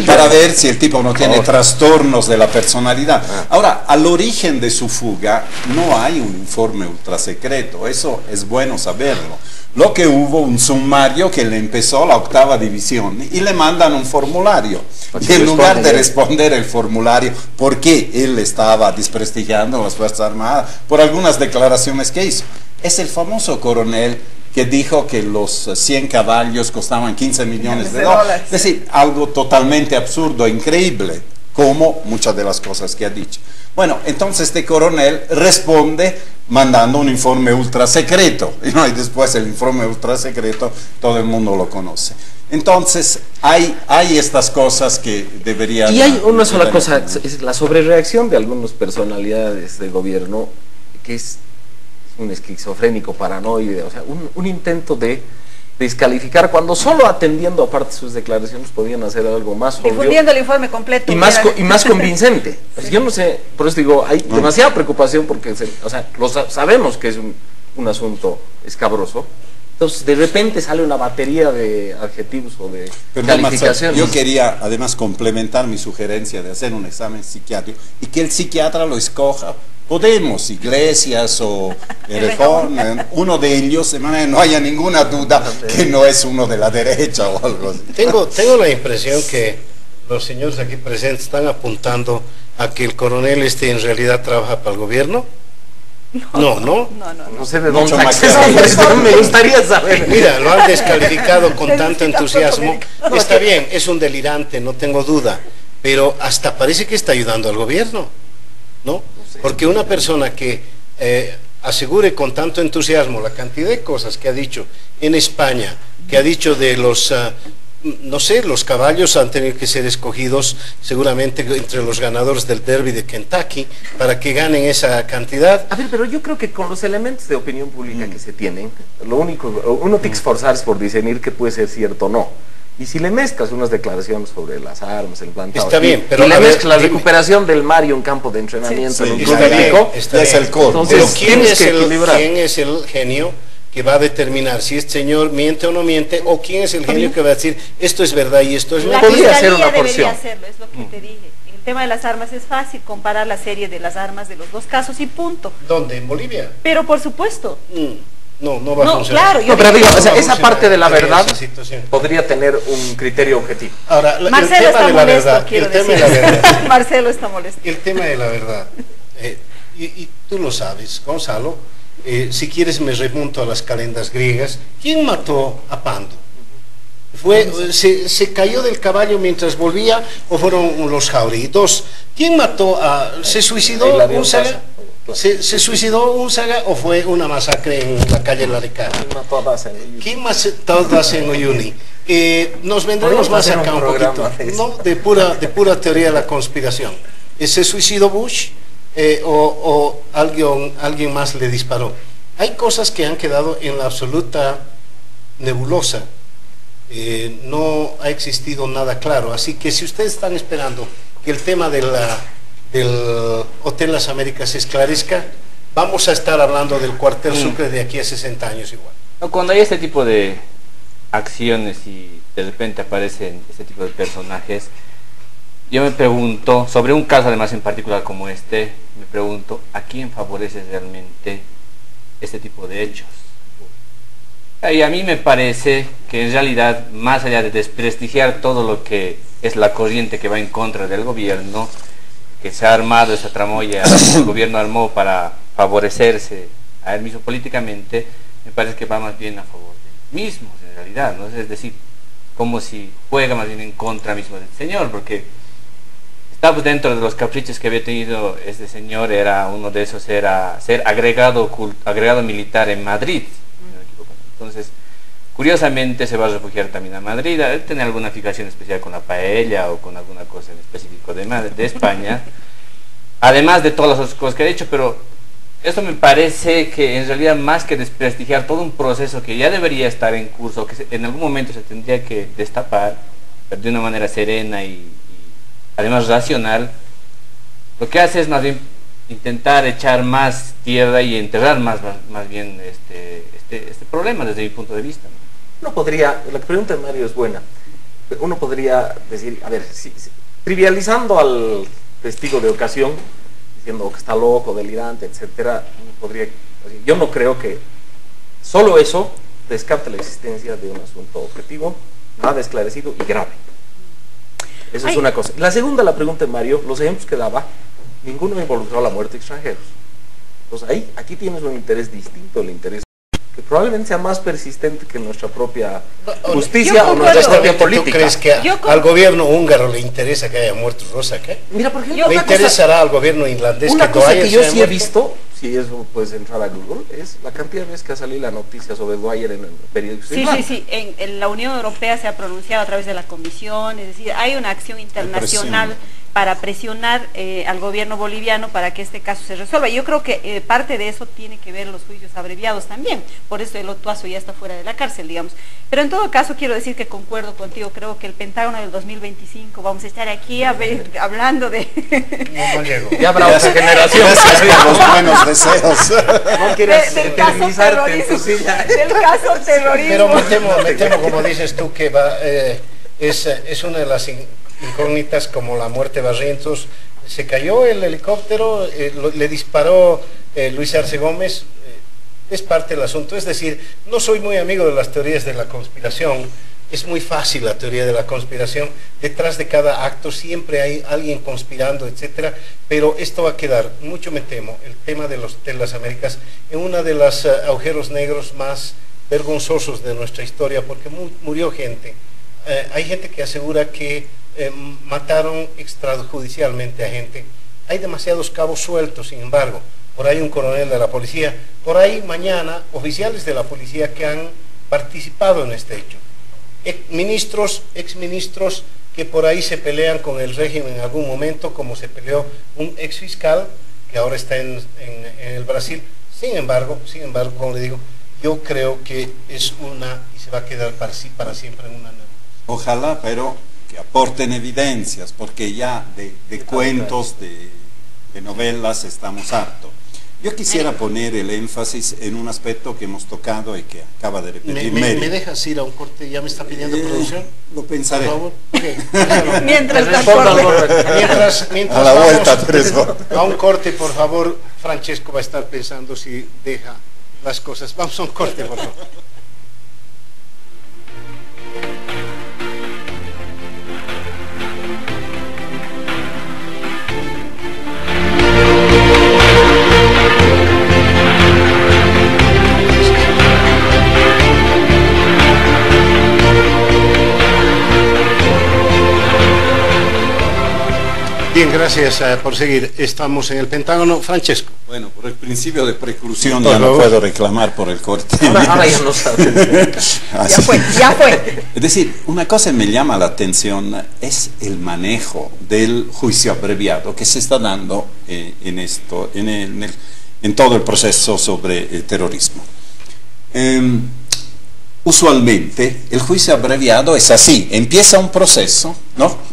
para ver si el tipo no tiene trastornos de la personalidad. Ahora, al origen de su fuga no hay un informe ultrasecreto, eso es bueno saberlo. Lo que hubo un sumario que le empezó la 8ª división y le mandan un formulario. Y en lugar de responder el formulario, ¿por qué él estaba desprestigiando las Fuerzas Armadas? Por algunas declaraciones que hizo. Es el famoso coronel que dijo que los 100 caballos costaban 15 millones de dólares. Es decir, algo totalmente absurdo, increíble. como muchas de las cosas que ha dicho. Bueno, entonces este coronel responde mandando un informe ultra secreto, ¿no? Y después el informe ultra secreto todo el mundo lo conoce. Entonces hay estas cosas que deberían... Y hay una sola cosa, es la sobrereacción de algunas personalidades del gobierno, que es un esquizofrénico paranoide, o sea, un intento de descalificar cuando solo atendiendo aparte sus declaraciones podían hacer algo más obvio, difundiendo el informe completo y más convincente. Pues yo no sé, por eso digo, hay demasiada preocupación porque o sea, sabemos que es un asunto escabroso. Entonces de repente sale una batería de adjetivos o de calificaciones. Yo quería además complementar mi sugerencia de hacer un examen psiquiátrico y que el psiquiatra lo escoja Podemos, Iglesias o Errejón, uno de ellos, de manera que no haya ninguna duda que no es uno de la derecha o algo así. Tengo la impresión que los señores aquí presentes están apuntando a que el coronel en realidad trabaja para el gobierno. No sé de dónde me gustaría saber. Mira, lo han descalificado con tanto entusiasmo. Está bien, es un delirante, no tengo duda, pero hasta parece que está ayudando al gobierno, ¿no? Porque una persona que asegure con tanto entusiasmo la cantidad de cosas que ha dicho en España, que ha dicho de los... no sé, los caballos han tenido que ser escogidos seguramente entre los ganadores del derby de Kentucky para que ganen esa cantidad. A ver, pero yo creo que con los elementos de opinión pública que se tienen, lo único, uno tiene que esforzarse por discernir que puede ser cierto o no. Y si le mezclas unas declaraciones sobre las armas, el plantado, está bien, pero y le mezclas la recuperación del Mario en campo de entrenamiento en un club médico, es el colmo. Pero ¿quién es el genio que va a determinar si este señor miente o no miente, o quién es el genio que va a decir esto es verdad y esto es mentira? Podría ser una porción. Hacerlo, es lo que te dije. En el tema de las armas es fácil comparar la serie de las armas de los dos casos y punto. ¿Dónde? ¿En Bolivia? Pero por supuesto. No va a funcionar. Claro, pero digo, esa parte de la verdad podría tener un criterio objetivo. Ahora, Marcelo está molesto, quiero decir. Marcelo está molesto. El tema de la verdad, y tú lo sabes, Gonzalo, si quieres me remonto a las calendas griegas. ¿Quién mató a Pando? ¿Se cayó del caballo mientras volvía o fueron los jauríos? ¿Quién mató se suicidó un saga? ¿Se suicidó un saga o fue una masacre en la calle Laricara? ¿Quién mató a Dasen Uyuni? Nos vendremos más acá un poquito, ¿no? de pura teoría de la conspiración. ¿Se suicidó Bush? O alguien más le disparó. Hay cosas que han quedado en la absoluta nebulosa. No ha existido nada claro. Así que si ustedes están esperando que el tema del Hotel Las Américas se esclarezca, vamos a estar hablando del cuartel Sucre de aquí a 60 años igual. No, cuando hay este tipo de acciones y de repente aparecen este tipo de personajes, yo me pregunto, sobre un caso además en particular como este, me pregunto, ¿a quién favorece realmente este tipo de hechos? Y a mí me parece que en realidad, más allá de desprestigiar todo lo que es la corriente que va en contra del gobierno, que se ha armado esa tramoya, el gobierno armó para favorecerse a él mismo políticamente, me parece que va más bien a favor de él mismo, en realidad, ¿no? Es decir, como si juega más bien en contra mismo del señor, porque estaba dentro de los caprichos que había tenido este señor, uno de esos era ser agregado militar en Madrid, si no me equivoco. Entonces, curiosamente se va a refugiar también a Madrid. Él tiene alguna fijación especial con la paella o con alguna cosa en específico de España, además de todas las otras cosas que ha dicho, pero esto me parece que en realidad, más que desprestigiar todo un proceso que ya debería estar en curso, que en algún momento se tendría que destapar, pero de una manera serena y además racional, lo que hace es más bien intentar echar más tierra y enterrar más bien este problema desde mi punto de vista, ¿no? Uno podría, la pregunta de Mario es buena, uno podría decir, a ver, trivializando al testigo de ocasión, diciendo que está loco, delirante, etcétera, uno podría, yo no creo que solo eso descarte la existencia de un asunto objetivo, nada esclarecido y grave. Eso es una cosa. La segunda, la pregunta de Mario, los ejemplos que daba, ninguno involucró a la muerte de extranjeros. Entonces aquí tienes un interés distinto, el interés que probablemente sea más persistente que nuestra propia Yo justicia o concuerdo. nuestra propia ¿Tú política. crees que Yo con- al gobierno húngaro le interesa que haya muerto Rosa? ¿Qué? Mira, por ejemplo, ¿Le una cosa- interesará al gobierno irlandés Una que cosa Dwyer que yo se haya sí he muerto? visto, si eso puedes entrar a Google, es la cantidad de veces que ha salido la noticia sobre Dwyer en el periódico. Sí, sí, sí. En la Unión Europea se ha pronunciado a través de la Comisión, es decir, hay una acción internacional para presionar al gobierno boliviano para que este caso se resuelva. Yo creo que parte de eso tiene que ver los juicios abreviados también, por eso el Otuazo ya está fuera de la cárcel, digamos. Pero en todo caso quiero decir que concuerdo contigo, creo que el Pentágono del 2025, vamos a estar aquí hablando de... No llego. Ya habrá otra generación. Gracias por los buenos deseos. No quieres del caso eternizarte en tu terrorismo, silla. del caso terrorismo. Pero me temo, como dices tú, que es una de las incógnitas, como la muerte de Barrientos. Se cayó el helicóptero, le disparó Luis Arce Gómez, es parte del asunto. Es decir, no soy muy amigo de las teorías de la conspiración. Es muy fácil la teoría de la conspiración. Detrás de cada acto siempre hay alguien conspirando, etcétera. Pero esto va a quedar, mucho me temo, el tema de las Américas, en uno de los agujeros negros más vergonzosos de nuestra historia, porque murió gente. Hay gente que asegura que mataron extrajudicialmente a gente. Hay demasiados cabos sueltos, sin embargo. Por ahí un coronel de la policía, por ahí mañana oficiales de la policía que han participado en este hecho. Exministros que por ahí se pelean con el régimen en algún momento, como se peleó un exfiscal que ahora está en el Brasil. Sin embargo, como le digo, yo creo que es y se va a quedar para siempre en una nebulosa. Ojalá, pero que aporten evidencias, porque ya de cuentos, de novelas estamos hartos. Yo quisiera poner el énfasis en un aspecto que hemos tocado y que acaba de repetir Mary. ¿Me dejas ir a un corte? ¿Ya me está pidiendo producción? Lo pensaré. Por favor. Okay, déjalo. Mientras Responda al transporte. corte. Mientras A la vamos vuelta, 3 horas. a un corte, por favor, Francesco va a estar pensando si deja las cosas. Vamos a un corte, por favor. Bien, gracias por seguir. Estamos en el Pentágono. Francesco. Bueno, por el principio de preclusión Por ya no favor. puedo reclamar por el corte. Ahora ya no sabes. Así. Ya fue. Es decir, una cosa que me llama la atención es el manejo del juicio abreviado que se está dando en todo el proceso sobre el terrorismo. Usualmente el juicio abreviado es así: empieza un proceso, ¿no?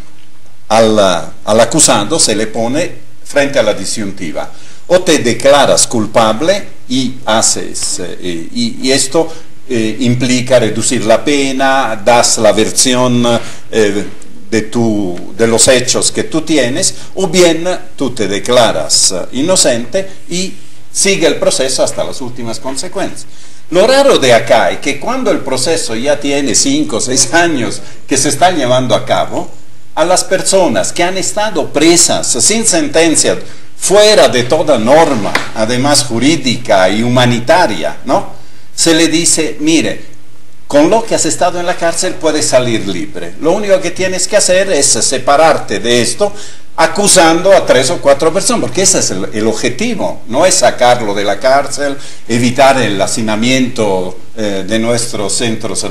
Al acusado se le pone frente a la disyuntiva: o te declaras culpable y haces y esto implica reducir la pena, das la versión de los hechos que tú tienes, o bien tú te declaras inocente y sigue el proceso hasta las últimas consecuencias. Lo raro de acá es que cuando el proceso ya tiene 5 o 6 años que se está llevando a cabo, a las personas que han estado presas sin sentencia, fuera de toda norma, además jurídica y humanitaria, ¿no? Se le dice: mire, con lo que has estado en la cárcel puedes salir libre. Lo único que tienes que hacer es separarte de esto, acusando a 3 o 4 personas, porque ese es el objetivo, no es sacarlo de la cárcel, evitar el hacinamiento de nuestros centros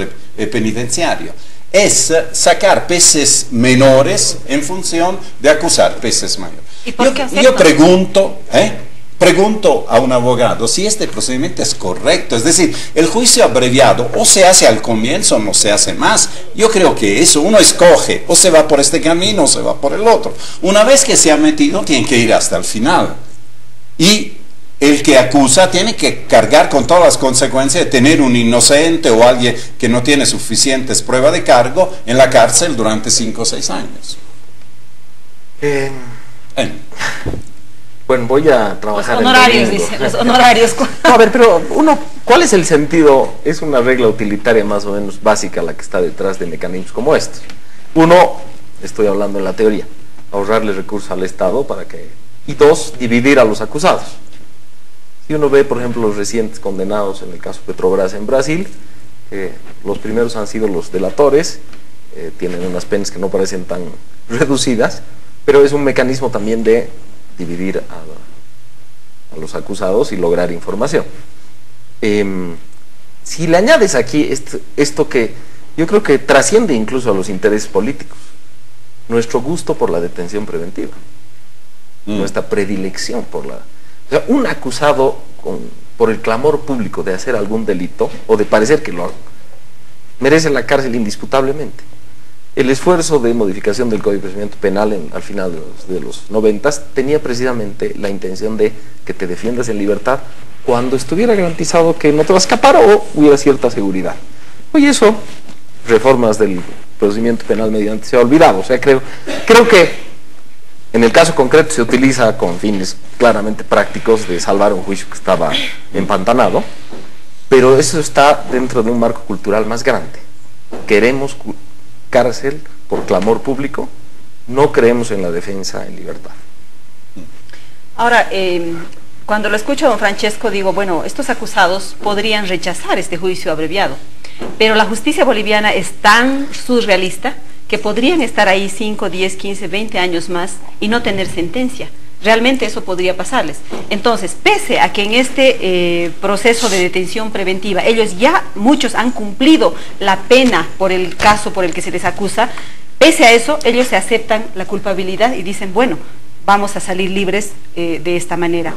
penitenciarios. Es sacar peces menores en función de acusar peces mayores. ¿Y por qué Yo aceptan? pregunto a un abogado si este procedimiento es correcto, es decir, el juicio abreviado o se hace al comienzo o no se hace más. Yo creo que eso, uno escoge, o se va por este camino o se va por el otro. Una vez que se ha metido, tiene que ir hasta el final. Y el que acusa tiene que cargar con todas las consecuencias de tener un inocente o alguien que no tiene suficientes pruebas de cargo en la cárcel durante 5 o 6 años. Bueno, voy a trabajar Los honorarios, el domingo. dice, los honorarios. No, a ver, pero ¿cuál es el sentido? Es una regla utilitaria más o menos básica la que está detrás de mecanismos como estos. Uno, estoy hablando en la teoría, ahorrarle recursos al Estado y 2, dividir a los acusados. Si uno ve, por ejemplo, los recientes condenados en el caso Petrobras en Brasil, los primeros han sido los delatores, tienen unas penas que no parecen tan reducidas, pero es un mecanismo también de dividir a los acusados y lograr información. Si le añades aquí esto que yo creo que trasciende incluso a los intereses políticos, nuestro gusto por la detención preventiva, nuestra predilección por la... O sea, un acusado por el clamor público de hacer algún delito, o de parecer que lo haga, merece la cárcel indisputablemente. El esfuerzo de modificación del Código de Procedimiento Penal al final de los 90 tenía precisamente la intención de que te defiendas en libertad cuando estuviera garantizado que no te vas a escapar o hubiera cierta seguridad. Hoy eso, reformas del procedimiento penal mediante se ha olvidado. O sea, creo que en el caso concreto se utiliza con fines claramente prácticos de salvar un juicio que estaba empantanado, pero eso está dentro de un marco cultural más grande. Queremos cárcel por clamor público, no creemos en la defensa en libertad. Ahora, cuando lo escucho a don Francesco, digo, bueno, estos acusados podrían rechazar este juicio abreviado, pero la justicia boliviana es tan surrealista que podrían estar ahí 5, 10, 15, 20 años más y no tener sentencia. Realmente eso podría pasarles. Entonces, pese a que en este proceso de detención preventiva, ellos ya, muchos han cumplido la pena por el caso por el que se les acusa, pese a eso, ellos se aceptan la culpabilidad y dicen, bueno, vamos a salir libres de esta manera.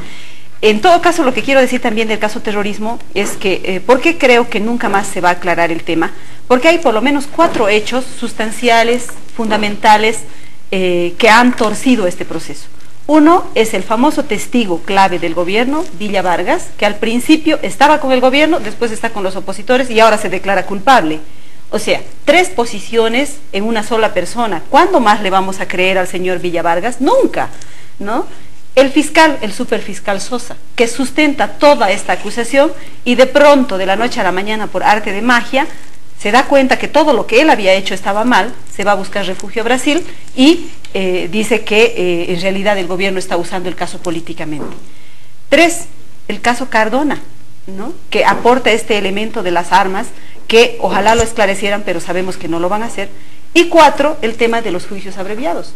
En todo caso, lo que quiero decir también del caso terrorismo es que, ¿por qué creo que nunca más se va a aclarar el tema? Porque hay por lo menos 4 hechos sustanciales, fundamentales, que han torcido este proceso. Uno es el famoso testigo clave del gobierno, Villa Vargas, que al principio estaba con el gobierno, después está con los opositores y ahora se declara culpable. O sea, 3 posiciones en una sola persona. ¿Cuándo más le vamos a creer al señor Villa Vargas? Nunca, ¿no? El fiscal, el superfiscal Sosa, que sustenta toda esta acusación y de pronto, de la noche a la mañana, por arte de magia, se da cuenta que todo lo que él había hecho estaba mal, se va a buscar refugio a Brasil y dice que en realidad el gobierno está usando el caso políticamente. 3, el caso Cardona, ¿no?, que aporta este elemento de las armas, que ojalá lo esclarecieran, pero sabemos que no lo van a hacer. Y 4, el tema de los juicios abreviados.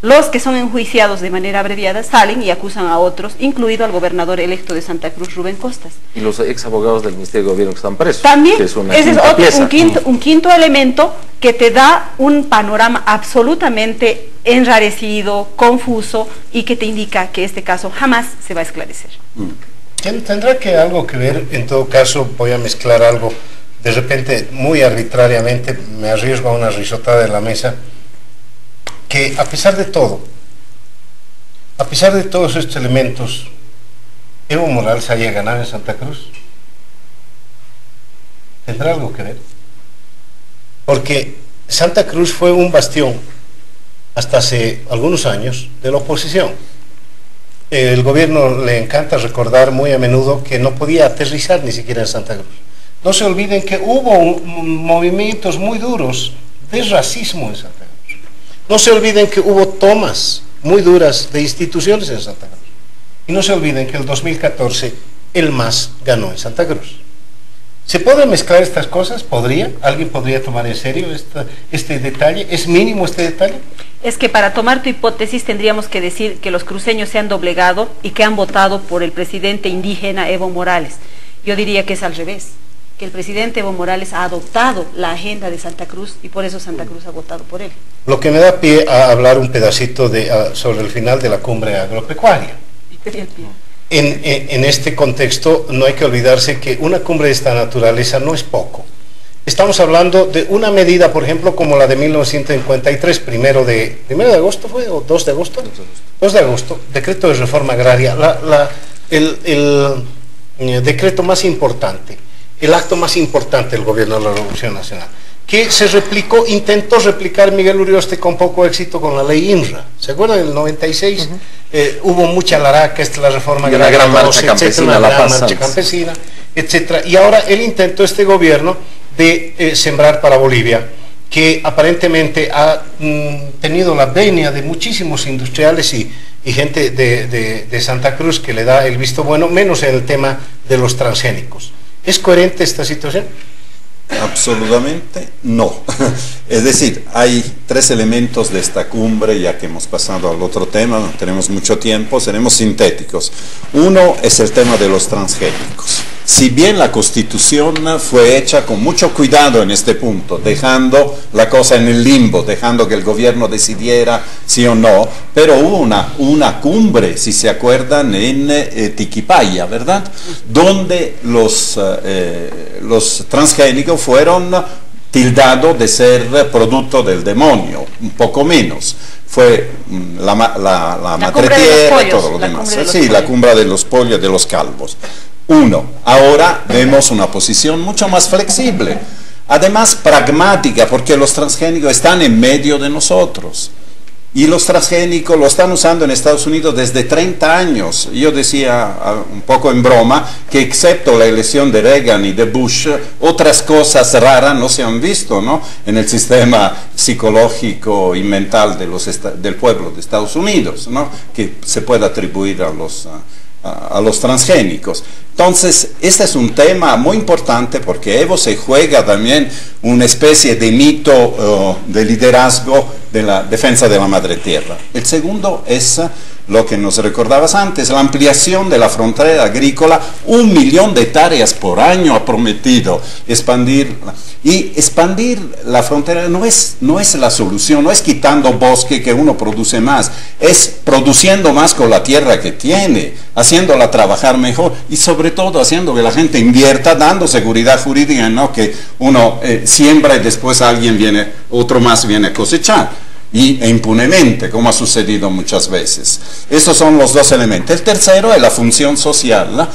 Los que son enjuiciados de manera abreviada salen y acusan a otros, incluido al gobernador electo de Santa Cruz, Rubén Costas. Y los ex abogados del Ministerio de Gobierno que están presos. También, que es una ese es otro, un quinto elemento que te da un panorama absolutamente enrarecido, confuso, y que te indica que este caso jamás se va a esclarecer. Tendrá que algo que ver, en todo caso, voy a mezclar algo, de repente, muy arbitrariamente, me arriesgo a una risotada de la mesa, que a pesar de todo, a pesar de todos estos elementos, Evo Morales haya ganado en Santa Cruz. ¿Tendrá algo que ver? Porque Santa Cruz fue un bastión, hasta hace algunos años, de la oposición. El gobierno le encanta recordar muy a menudo que no podía aterrizar ni siquiera en Santa Cruz. No se olviden que hubo movimientos muy duros de racismo en Santa Cruz. No se olviden que hubo tomas muy duras de instituciones en Santa Cruz. Y no se olviden que en el 2014 el MAS ganó en Santa Cruz. ¿Se pueden mezclar estas cosas? ¿Podría? ¿Alguien podría tomar en serio este detalle? ¿Es mínimo este detalle? Es que para tomar tu hipótesis tendríamos que decir que los cruceños se han doblegado y que han votado por el presidente indígena Evo Morales. Yo diría que es al revés, que el presidente Evo Morales ha adoptado la agenda de Santa Cruz y por eso Santa Cruz ha votado por él. Lo que me da pie a hablar un pedacito sobre el final de la cumbre agropecuaria. En este contexto no hay que olvidarse que una cumbre de esta naturaleza no es poco. Estamos hablando de una medida, por ejemplo, como la de 1953, primero de agosto fue, o 2 de agosto, 2 de agosto, decreto de reforma agraria, el decreto más importante, el acto más importante del gobierno de la Revolución Nacional, que se replicó, intentó replicar Miguel Urioste con poco éxito con la ley INRA. ¿Se acuerdan? En el 96 hubo mucha laraca, la reforma agraria, una gran marcha campesina, una gran marcha campesina, etcétera. Y ahora él intentó, este gobierno, de Sembrar para Bolivia, que aparentemente ha tenido la venia de muchísimos industriales y gente de Santa Cruz que le da el visto bueno, menos en el tema de los transgénicos. ¿Es coherente esta situación? Absolutamente no. Es decir, hay tres elementos de esta cumbre, ya que hemos pasado al otro tema, no tenemos mucho tiempo, seremos sintéticos. Uno es el tema de los transgénicos. Si bien la Constitución fue hecha con mucho cuidado en este punto, dejando la cosa en el limbo, dejando que el gobierno decidiera sí o no, pero hubo una cumbre, si se acuerdan, en Tiquipaya, ¿verdad? Donde los transgénicos fueron tildados de ser producto del demonio, un poco menos. Fue la madre tierra y todo lo demás. Sí, la cumbre de los pollos, de los calvos. Uno, ahora vemos una posición mucho más flexible, además pragmática, porque los transgénicos están en medio de nosotros. Y los transgénicos lo están usando en Estados Unidos desde 30 años. Yo decía un poco en broma que excepto la elección de Reagan y de Bush, otras cosas raras no se han visto, ¿no?, en el sistema psicológico y mental del pueblo de Estados Unidos, ¿no?, que se puede atribuir a los transgénicos. Entonces, este es un tema muy importante porque Evo se juega también una especie de mito de liderazgo de la defensa de la madre tierra. El segundo es lo que nos recordabas antes, la ampliación de la frontera agrícola. 1 millón de hectáreas por año ha prometido expandirla. Y expandir la frontera no es la solución, no es quitando bosque que uno produce más, es produciendo más con la tierra que tiene, haciéndola trabajar mejor y sobre todo haciendo que la gente invierta, dando seguridad jurídica, no que uno siembra y después otro más viene a cosechar. E impunemente, como ha sucedido muchas veces. Estos son los dos elementos. El tercero es la función social,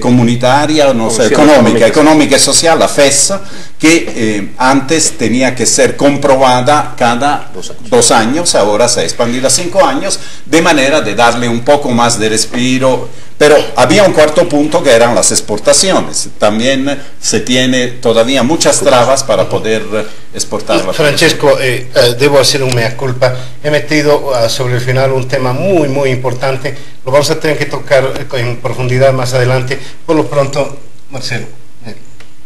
comunitaria, no sé, económica y social, la FES, que antes tenía que ser comprobada cada 2 años, ahora se ha expandido a 5 años, de manera de darle un poco más de respiro. Pero había un cuarto punto que eran las exportaciones. También se tiene todavía muchas trabas para poder exportar la Francesco, debo hacer un mea culpa. He metido sobre el final un tema muy, muy importante. Lo vamos a tener que tocar en profundidad más adelante. Por lo pronto, Marcelo.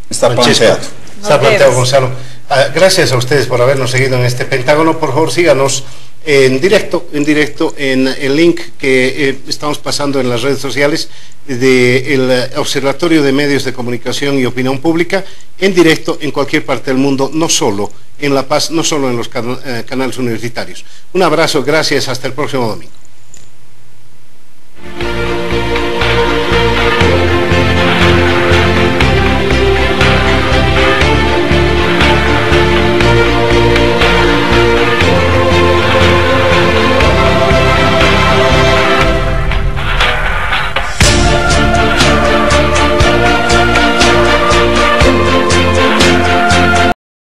Está planteado. Está planteado, Gonzalo. Gracias a ustedes por habernos seguido en este Pentágono. Por favor, síganos en directo en el link que estamos pasando en las redes sociales del Observatorio de Medios de Comunicación y Opinión Pública, en directo en cualquier parte del mundo, no solo en La Paz, no solo en los canales universitarios. Un abrazo, gracias, hasta el próximo domingo.